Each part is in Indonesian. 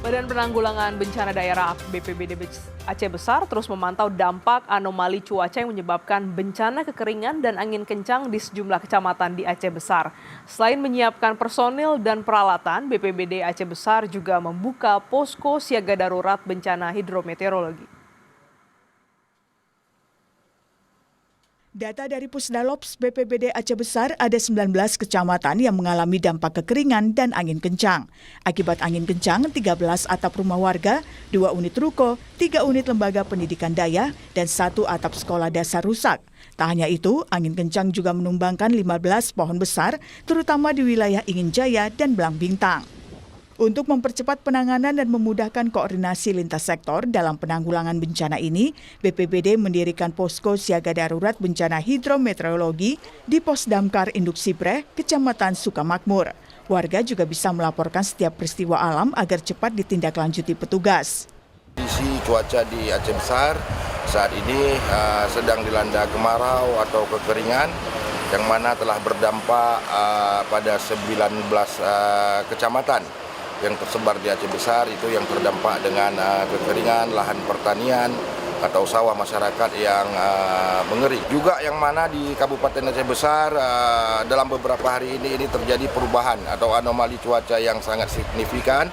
Badan Penanggulangan Bencana Daerah BPBD Aceh Besar terus memantau dampak anomali cuaca yang menyebabkan bencana kekeringan dan angin kencang di sejumlah kecamatan di Aceh Besar. Selain menyiapkan personil dan peralatan, BPBD Aceh Besar juga membuka posko siaga darurat bencana hidrometeorologi. Data dari Pusdalops BPBD Aceh Besar, ada 19 kecamatan yang mengalami dampak kekeringan dan angin kencang. Akibat angin kencang, 13 atap rumah warga, 2 unit ruko, 3 unit lembaga pendidikan daya, dan 1 atap sekolah dasar rusak. Tak hanya itu, angin kencang juga menumbangkan 15 pohon besar, terutama di wilayah Ingin Jaya dan Belang Bintang. Untuk mempercepat penanganan dan memudahkan koordinasi lintas sektor dalam penanggulangan bencana ini, BPBD mendirikan posko siaga darurat bencana hidrometeorologi di Pos Damkar Induk Sibreh, Kecamatan Sukamakmur. Warga juga bisa melaporkan setiap peristiwa alam agar cepat ditindaklanjuti petugas. Kondisi cuaca di Aceh Besar saat ini sedang dilanda kemarau atau kekeringan, yang mana telah berdampak pada 19 kecamatan yang tersebar di Aceh Besar, itu yang terdampak dengan kekeringan, lahan pertanian atau sawah masyarakat yang mengering. Juga yang mana di Kabupaten Aceh Besar dalam beberapa hari ini terjadi perubahan atau anomali cuaca yang sangat signifikan.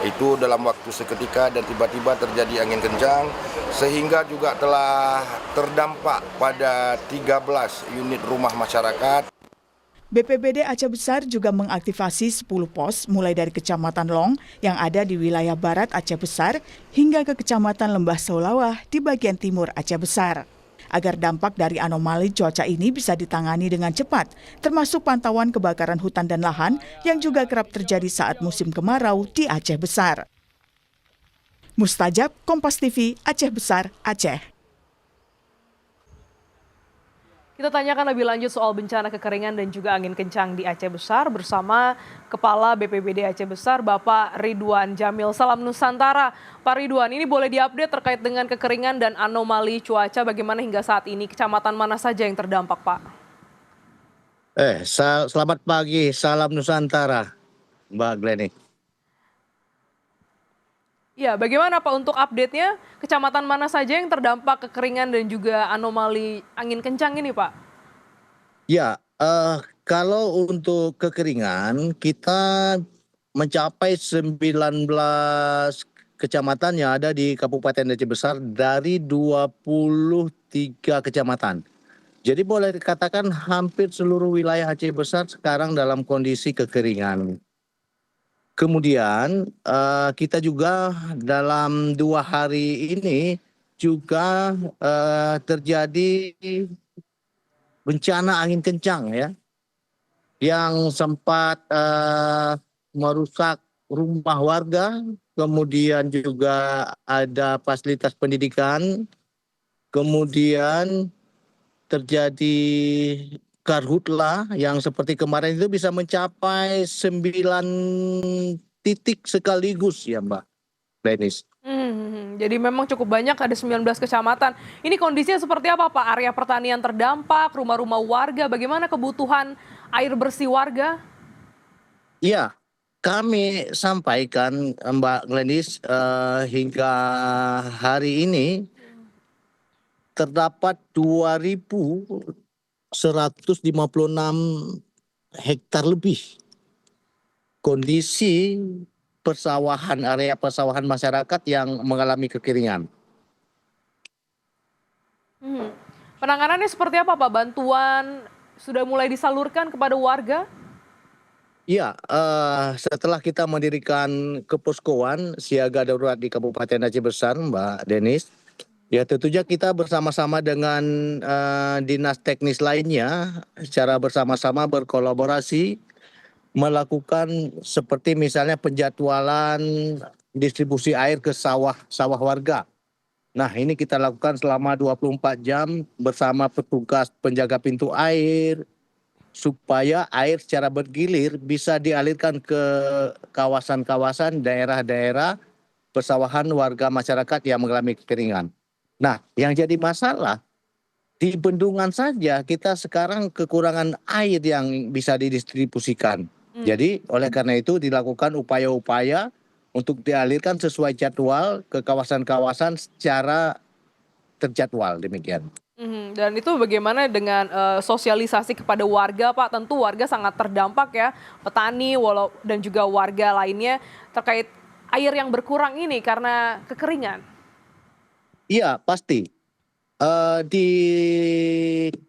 Itu dalam waktu seketika dan tiba-tiba terjadi angin kencang, sehingga juga telah terdampak pada 13 unit rumah masyarakat. BPBD Aceh Besar juga mengaktifasi 10 pos mulai dari Kecamatan Long yang ada di wilayah barat Aceh Besar hingga ke Kecamatan Lembah Saulawah di bagian timur Aceh Besar. Agar dampak dari anomali cuaca ini bisa ditangani dengan cepat, termasuk pantauan kebakaran hutan dan lahan yang juga kerap terjadi saat musim kemarau di Aceh Besar. Mustajab, Kompas TV, Aceh Besar, Aceh. Kita tanyakan lebih lanjut soal bencana kekeringan dan juga angin kencang di Aceh Besar bersama Kepala BPBD Aceh Besar, Bapak Ridwan Jamil. Salam Nusantara. Pak Ridwan, ini boleh diupdate terkait dengan kekeringan dan anomali cuaca, bagaimana hingga saat ini, kecamatan mana saja yang terdampak, Pak? Selamat pagi, salam Nusantara, Mbak Glenny. Ya, bagaimana Pak untuk update-nya, kecamatan mana saja yang terdampak kekeringan dan juga anomali angin kencang ini, Pak? Ya, kalau untuk kekeringan kita mencapai 19 kecamatan yang ada di Kabupaten Aceh Besar dari 23 kecamatan. Jadi boleh dikatakan hampir seluruh wilayah Aceh Besar sekarang dalam kondisi kekeringan. Kemudian kita juga dalam 2 hari ini juga terjadi bencana angin kencang ya, yang sempat merusak rumah warga, kemudian juga ada fasilitas pendidikan, kemudian terjadi karhutlah yang seperti kemarin itu bisa mencapai 9 titik sekaligus ya Mbak Lenis. Jadi memang cukup banyak, ada 19 kecamatan. Ini kondisinya seperti apa Pak? Area pertanian terdampak, rumah-rumah warga, bagaimana kebutuhan air bersih warga? Iya, kami sampaikan Mbak Glenis hingga hari ini terdapat 2.156 hektar lebih kondisi persawahan, area persawahan masyarakat yang mengalami kekeringan. Penanganannya seperti apa Pak? Bantuan sudah mulai disalurkan kepada warga? Iya, setelah kita mendirikan keposkoan siaga darurat di Kabupaten Aceh Besar, Mbak Denis, ya tentunya kita bersama-sama dengan dinas teknis lainnya secara bersama-sama berkolaborasi melakukan seperti misalnya penjadwalan distribusi air ke sawah warga. Nah, ini kita lakukan selama 24 jam bersama petugas penjaga pintu air supaya air secara bergilir bisa dialirkan ke kawasan-kawasan daerah-daerah persawahan warga masyarakat yang mengalami kekeringan. Nah, yang jadi masalah di bendungan saja kita sekarang kekurangan air yang bisa didistribusikan. Jadi oleh karena itu dilakukan upaya-upaya untuk dialirkan sesuai jadwal ke kawasan-kawasan secara terjadwal demikian. Dan itu bagaimana dengan sosialisasi kepada warga, Pak? Tentu warga sangat terdampak ya, petani dan juga warga lainnya terkait air yang berkurang ini karena kekeringan. Iya, pasti. Di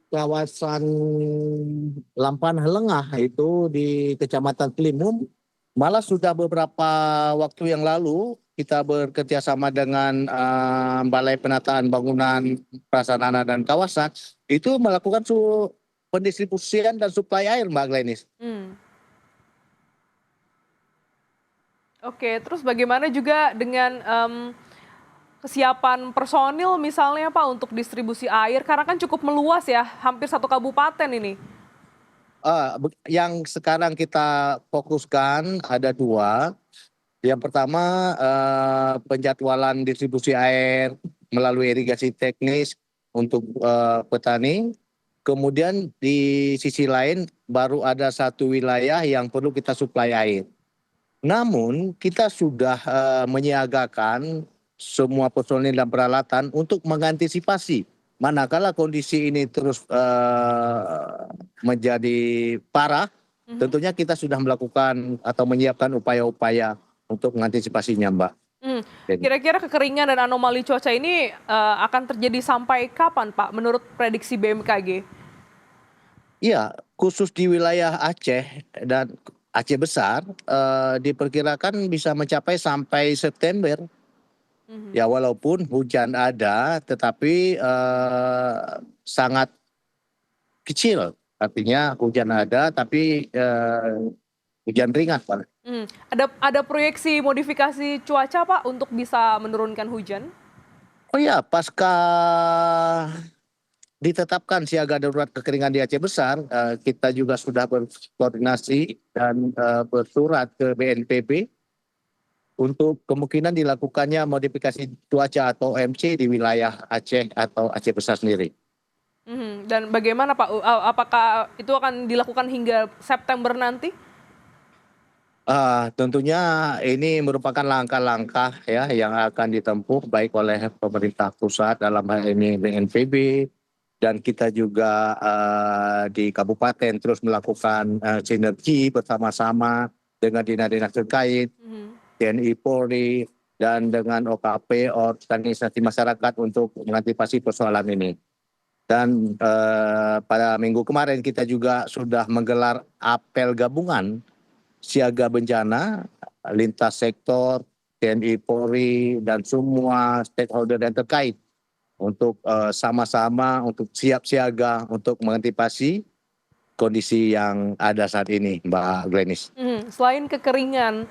kawasan Lampan Lengah itu di Kecamatan Klimum, malah sudah beberapa waktu yang lalu kita bekerja sama dengan Balai Penataan Bangunan Prasarana dan Kawasan itu melakukan pendistribusian dan suplai air, Mbak Glenis. Oke, terus bagaimana juga dengan kesiapan personil misalnya Pak untuk distribusi air, karena kan cukup meluas ya, hampir 1 kabupaten ini. Yang sekarang kita fokuskan ada 2. Yang pertama penjadwalan distribusi air melalui irigasi teknis untuk petani. Kemudian di sisi lain baru ada 1 wilayah yang perlu kita suplai air. Namun kita sudah menyiagakan semua personil dan peralatan untuk mengantisipasi manakala kondisi ini terus menjadi parah, tentunya kita sudah melakukan atau menyiapkan upaya-upaya untuk mengantisipasinya, Mbak. Kira-kira kekeringan dan anomali cuaca ini akan terjadi sampai kapan, Pak, menurut prediksi BMKG? Iya, khusus di wilayah Aceh dan Aceh Besar diperkirakan bisa mencapai sampai September. Ya walaupun hujan ada, tetapi sangat kecil. Artinya hujan ada, tapi hujan ringan, Pak. Ada proyeksi modifikasi cuaca, Pak, untuk bisa menurunkan hujan? Oh ya, pasca ditetapkan siaga darurat kekeringan di Aceh Besar, kita juga sudah berkoordinasi dan bersurat ke BNPB untuk kemungkinan dilakukannya modifikasi cuaca atau OMC di wilayah Aceh atau Aceh Besar sendiri. Dan bagaimana Pak, apakah itu akan dilakukan hingga September nanti? Tentunya ini merupakan langkah-langkah ya yang akan ditempuh baik oleh pemerintah pusat dalam hal ini BNPB, dan kita juga di kabupaten terus melakukan sinergi bersama-sama dengan dinas-dinas terkait, TNI Polri, dan dengan OKP, organisasi masyarakat untuk mengantisipasi persoalan ini. Dan pada minggu kemarin kita juga sudah menggelar apel gabungan siaga bencana lintas sektor, TNI Polri, dan semua stakeholder yang terkait untuk sama-sama untuk siap siaga untuk mengantisipasi kondisi yang ada saat ini, Mbak Glenis. Selain kekeringan,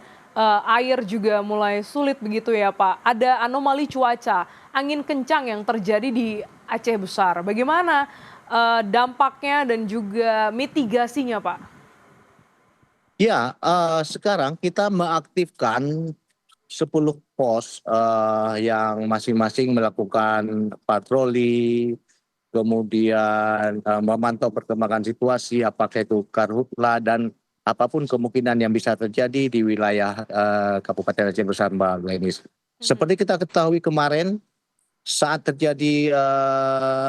air juga mulai sulit begitu ya Pak. Ada anomali cuaca, angin kencang yang terjadi di Aceh Besar. Bagaimana dampaknya dan juga mitigasinya Pak? Ya, sekarang kita mengaktifkan 10 pos yang masing-masing melakukan patroli, kemudian memantau perkembangan situasi, apakah itu karhutla dan apapun kemungkinan yang bisa terjadi di wilayah Kabupaten Aceh Besar, Mbak Glenis. Seperti kita ketahui kemarin saat terjadi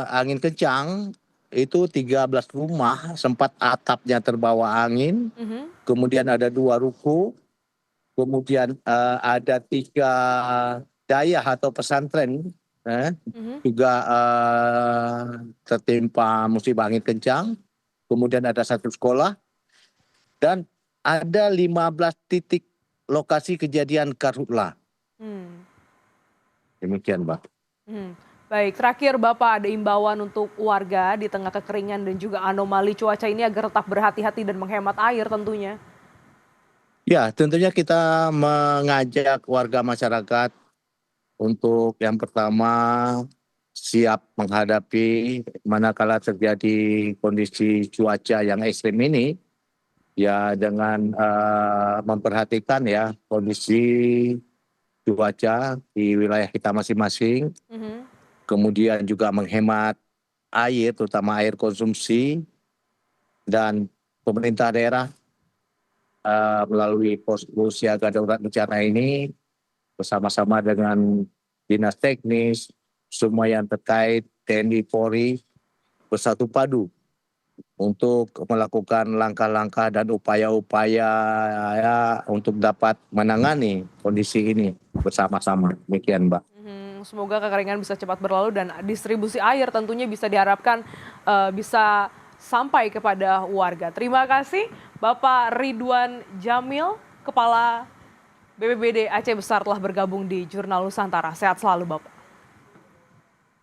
angin kencang, itu 13 rumah sempat atapnya terbawa angin, kemudian ada 2 ruko, kemudian ada 3 dayah atau pesantren juga tertimpa musibah angin kencang, kemudian ada 1 sekolah, dan ada 15 titik lokasi kejadian karhutla. Demikian, Mbak. Baik, terakhir Bapak, ada imbauan untuk warga di tengah kekeringan dan juga anomali cuaca ini agar tetap berhati-hati dan menghemat air tentunya. Ya, tentunya kita mengajak warga masyarakat untuk yang pertama siap menghadapi manakala terjadi kondisi cuaca yang ekstrim ini, ya dengan memperhatikan ya kondisi cuaca di wilayah kita masing-masing, kemudian juga menghemat air, terutama air konsumsi, dan pemerintah daerah melalui posko siaga darurat bencana ini bersama-sama dengan dinas teknis, semua yang terkait TNI Polri bersatu padu untuk melakukan langkah-langkah dan upaya-upaya ya, untuk dapat menangani kondisi ini bersama-sama. Demikian, Mbak. Semoga kekeringan bisa cepat berlalu dan distribusi air tentunya bisa diharapkan bisa sampai kepada warga. Terima kasih Bapak Ridwan Jamil, Kepala BPBD Aceh Besar telah bergabung di Jurnal Nusantara. Sehat selalu Bapak.